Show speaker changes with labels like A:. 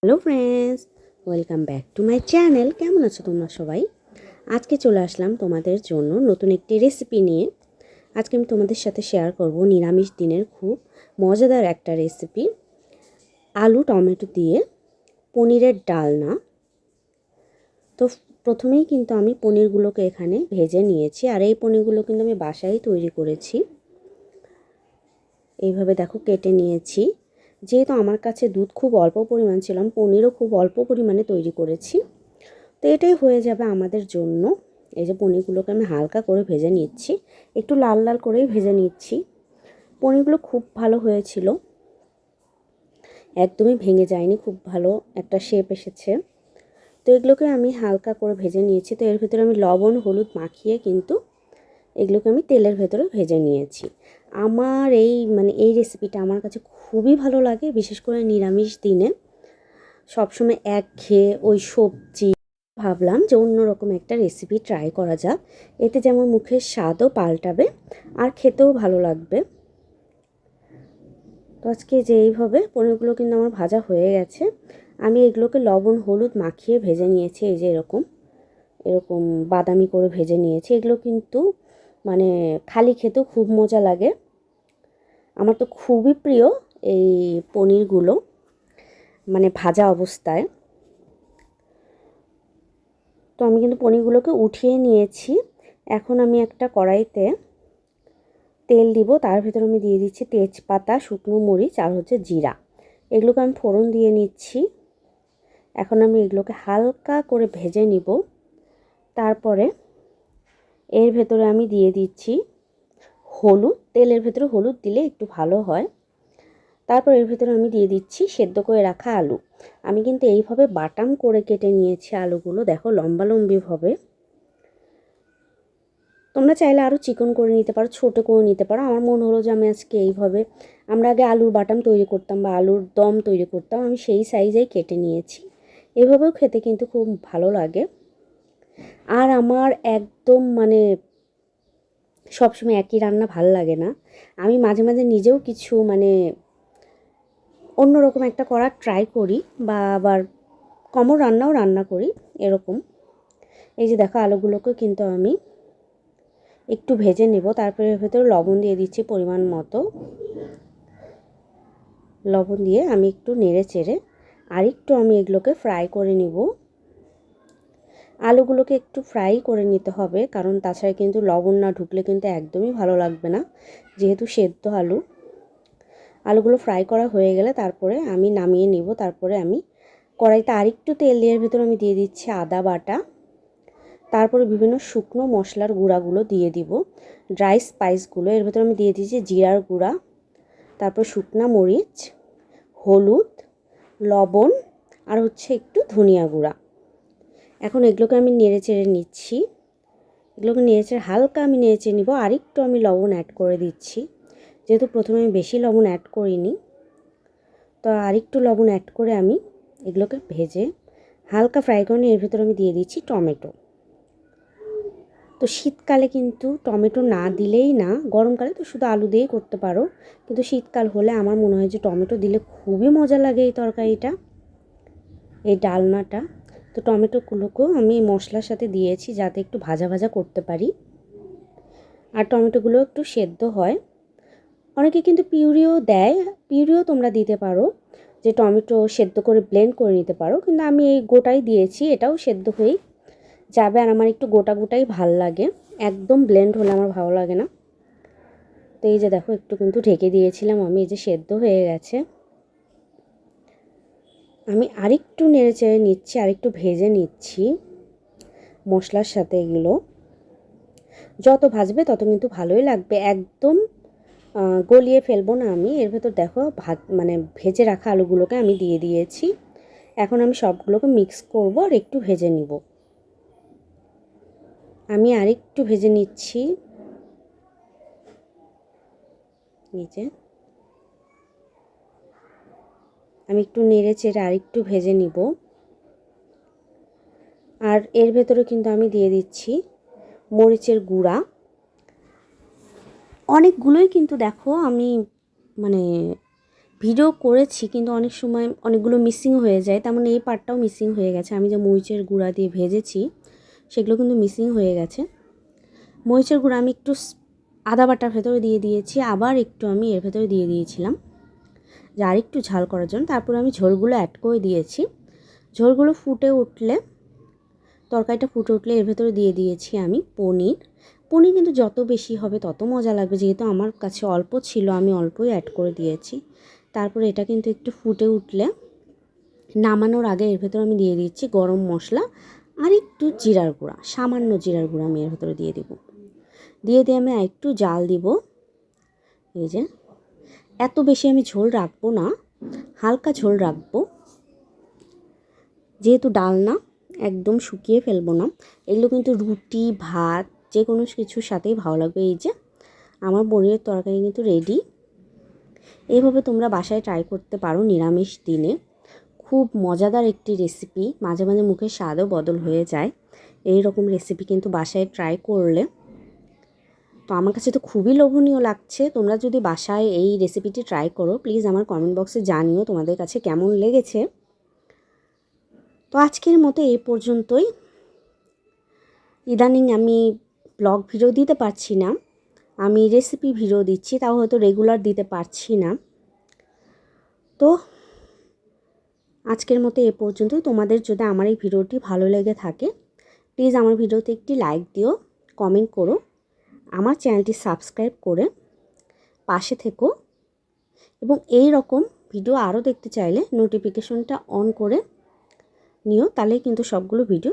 A: Hello friends, welcome back to my channel. কেমন আছো তোমরা সবাই? আজকে চলে আসলাম তোমাদের জন্য নতুন একটি রেসিপি নিয়ে। আজকে আমি তোমাদের সাথে শেয়ার করব নিরামিষ দিনের খুব মজাদার একটা রেসিপি, আলু টমেটো দিয়ে পনিরের ডালনা। তো প্রথমেই কিন্তু আমি পনিরগুলোকে এখানে ভেজে নিয়েছি, আর এই পনিরগুলো কিন্তু আমি বাসায় তৈরি করেছি। এইভাবে দেখো কেটে নিয়েছি। যেহেতু আমার কাছে দুধ খুব অল্প পরিমাণ ছিল, পনিরও খুব অল্প পরিমাণে তৈরি করেছি, তো এটাই হয়ে যাবে আমাদের জন্য। এই যে পনিরগুলোকে আমি হালকা করে ভেজে নিচ্ছি, একটু লাল লাল করেই ভেজে নিচ্ছি। পনিরগুলো খুব ভালো হয়েছিল, একদমই ভেঙে যায়নি, খুব ভালো একটা শেপ এসেছে। তো এগুলোকে আমি হালকা করে ভেজে নিয়েছি। তো এর ভিতরে আমি লবণ হলুদ মাখিয়ে কিন্তু এগুলোকে আমি তেলের ভেতরে ভেজে নিয়েছি। আমার এই রেসিপিটা আমার কাছে খুবই ভালো লাগে, বিশেষ করে নিরামিষ দিনে। সবসময় একঘেয়ে ওই সবজি, ভাবলাম যে অন্যরকম একটা রেসিপি ট্রাই করা যাক। এতে যেমন মুখের স্বাদও পাল্টাবে আর খেতেও ভালো লাগবে। তো আজকে যে এইভাবে পনিরগুলো কিন্তু আমার ভাজা হয়ে গেছে। আমি এগুলোকে লবণ হলুদ মাখিয়ে ভেজে নিয়েছি। এই যে এরকম এরকম বাদামি করে ভেজে নিয়েছি। এগুলো কিন্তু মানে খালি খেতেও খুব মজা লাগে। আমার তো খুবই প্রিয় এই পনিরগুলো, মানে ভাজা অবস্থায়। তো আমি কিন্তু পনিরগুলোকে উঠিয়ে নিয়েছি। এখন আমি একটা কড়াইতে তেল দিব, তার ভিতরে আমি দিয়ে দিচ্ছি তেজপাতা, শুকনো মরিচ আর হচ্ছে জিরা। এগুলোকে আমি ফোড়ন দিয়ে নিচ্ছি। এখন আমি এগুলোকে হালকা করে ভেজে নিব। তারপরে এর ভেতরে আমি দিয়ে দিচ্ছি হলুদ। তেলের ভেতরে হলুদ দিলে একটু ভালো হয়। তারপর এর ভেতরে আমি দিয়ে দিচ্ছি সেদ্ধ করে রাখা আলু। আমি কিন্তু এইভাবে বাটাম করে কেটে নিয়েছি আলুগুলো, দেখো লম্বা লম্বিভাবে। তোমরা চাইলে আরও চিকন করে নিতে পারো, ছোটো করে নিতে পারো। আমার মনে হলো যে আমি আজকে এইভাবে, আমরা আগে আলুর বাটাম তৈরি করতাম বা আলুর দম তৈরি করতাম, আমি সেই সাইজেই কেটে নিয়েছি। এভাবেও খেতে কিন্তু খুব ভালো লাগে। আর আমার একদম সবসময় একই রান্না ভাল লাগে না। আমি মাঝে মাঝে নিজেও কিছু অন্যরকম একটা করার ট্রাই করি, বা আবার কমন রান্না করি এরকম। এই যে দেখো আলুগুলোকে কিন্তু আমি একটু ভেজে নেব। তারপরে এর ভেতরে লবণ দিয়ে দিচ্ছি পরিমাণ মতো। লবণ দিয়ে আমি একটু নেড়ে চেড়ে আরেকটু আমি এগুলোকে ফ্রাই করে নিব। আলুগুলোকে একটু ফ্রাই করে নিতে হবে, কারণ তাছাড়া কিন্তু লবণ না ঢুকলে কিন্তু একদমই ভালো লাগবে না, যেহেতু সেদ্ধ আলু। আলুগুলো ফ্রাই করা হয়ে গেলে তারপরে আমি নামিয়ে নিব। তারপরে আমি কড়াইতে আরেকটু তেল দিয়ে ভেতরে আমি দিয়ে দিচ্ছি আদা বাটা। তারপরে বিভিন্ন শুকনো মশলার গুঁড়াগুলো দিয়ে দিব, ড্রাই স্পাইসগুলো। এর ভেতরে আমি দিয়ে দিচ্ছি জিরার গুঁড়া, তারপর শুকনা মরিচ, হলুদ, লবণ আর হচ্ছে একটু ধনিয়া গুঁড়া। এখন এগুলোকে আমি নেড়ে চেড়ে নিচ্ছি। এগুলোকে নেড়ে চেড়ে হালকা আমি নেড়ে চেড়ে নিব। আরেকটু আমি লবণ অ্যাড করে দিচ্ছি, যেহেতু প্রথমে আমি বেশি লবণ অ্যাড করিনি। তো আরেকটু লবণ অ্যাড করে আমি এগুলোকে ভেজে হালকা ফ্রাই করে নিয়ে এর ভেতরে আমি দিয়ে দিচ্ছি টমেটো। তো শীতকালে কিন্তু টমেটো না দিলেই না, গরমকালে তো শুধু আলু দিয়েই করতে পারো, কিন্তু শীতকাল হলে আমার মনে হয় যে টমেটো দিলে খুবই মজা লাগে এই তরকারিটা, এই ডালনাটা। তো টমেটোগুলোকেও আমি মশলার সাথে দিয়েছি যাতে একটু ভাজা ভাজা করতে পারি, আর টমেটোগুলো একটু সেদ্ধ হয়। অনেকে কিন্তু পিউরিও দেয়, পিউরিও তোমরা দিতে পারো, যে টমেটো সেদ্ধ করে ব্লেন্ড করে নিতে পারো, কিন্তু আমি এই গোটাই দিয়েছি, এটাও সেদ্ধ হয়েই যাবে। আর আমার একটু গোটা গোটাই ভাল লাগে, একদম ব্লেন্ড হলে আমার ভালো লাগে না। তো এই যে দেখো একটু কিন্তু ঢেকে দিয়েছিলাম আমি, এই যে সেদ্ধ হয়ে গেছে। আমি আরেকটু নেড়ে চেড়ে নিচ্ছি, আরেকটু ভেজে নিচ্ছি মশলার সাথে। এগুলো যত ভাজবে তত কিন্তু ভালোই লাগবে, একদম গলিয়ে ফেলবো না আমি। এর ভেতর দেখো ভেজে রাখা আলুগুলোকে আমি দিয়ে দিয়েছি। এখন আমি সবগুলোকে মিক্স করব আর একটু ভেজে নিব। আমি আরেকটু ভেজে নিচ্ছি। নিচে আমি একটু নেড়ে চেড়ে আরেকটু ভেজে নিব। আর এর ভেতরে কিন্তু আমি দিয়ে দিচ্ছি মরিচের গুঁড়া। অনেকগুলোই কিন্তু দেখো আমি ভিডিও করেছি কিন্তু অনেক সময় অনেকগুলো মিসিং হয়ে যায়, তেমন এই পার্টটাও মিসিং হয়ে গেছে। আমি যে মরিচের গুঁড়া দিয়ে ভেজেছি সেগুলো কিন্তু মিসিং হয়ে গেছে। মরিচের গুঁড়া আমি একটু আদা বাটার ভেতরে দিয়ে দিয়েছি, আবার একটু আমি এর ভেতরে দিয়ে দিয়েছিলাম যে আর একটু ঝাল করার জন্য। তারপরে আমি ঝোলগুলো অ্যাড করে দিয়েছি। ঝোলগুলো ফুটে উঠলে, তরকারিটা ফুটে উঠলে এর ভেতরে দিয়ে দিয়েছি আমি পনির। পনির কিন্তু যত বেশি হবে তত মজা লাগবে, যেহেতু আমার কাছে অল্প ছিল আমি অল্পই অ্যাড করে দিয়েছি। তারপরে এটা কিন্তু একটু ফুটে উঠলে নামানোর আগে এর ভেতরে আমি দিয়ে দিচ্ছি গরম মশলা আর একটু জিরার গুঁড়া, সামান্য জিরার গুঁড়া আমি এর ভেতরে দিয়ে দেব। দিয়ে আমি একটু জাল দিব। এই যে এত বেশি আমি ঝোল রাখবো না, হালকা ঝোল রাখবো, যেহেতু ডাল না একদম শুকিয়ে ফেলবো না। এগুলো কিন্তু রুটি ভাত যে কোনো কিছুর সাথেই ভালো লাগবে। এই যে আমার পনিরের তরকারি কিন্তু রেডি। এইভাবে তোমরা বাসায় ট্রাই করতে পারো নিরামিষ দিনে, খুব মজাদার একটি রেসিপি। মাঝে মাঝে মুখের স্বাদও বদল হয়ে যায় এই রকম রেসিপি কিন্তু বাসায় ট্রাই করলে। তো আমার কাছে তো খুবই লোভনীয় লাগছে। তোমরা যদি বাসায় এই রেসিপিটি ট্রাই করো, প্লিজ আমার কমেন্ট বক্সে জানিও তোমাদের কাছে কেমন লেগেছে। তো আজকের মতো এই পর্যন্তই। ইদানিং আমি ব্লগ ভিডিও দিতে পারছি না, আমি রেসিপি ভিডিও দিচ্ছি, তাও হয়তো রেগুলার দিতে পারছি না। তো আজকের মতো এ পর্যন্তই। তোমাদের যদি আমার এই ভিডিওটি ভালো লেগে থাকে, প্লিজ আমার ভিডিওতে একটি লাইক দিও, কমেন্ট করো, আমার চ্যানেলটি সাবস্ক্রাইব করে পাশে থেকো, এবং এই রকম ভিডিও আরও দেখতে চাইলে নোটিফিকেশনটা অন করে নিও, তাহলেই কিন্তু সবগুলো ভিডিও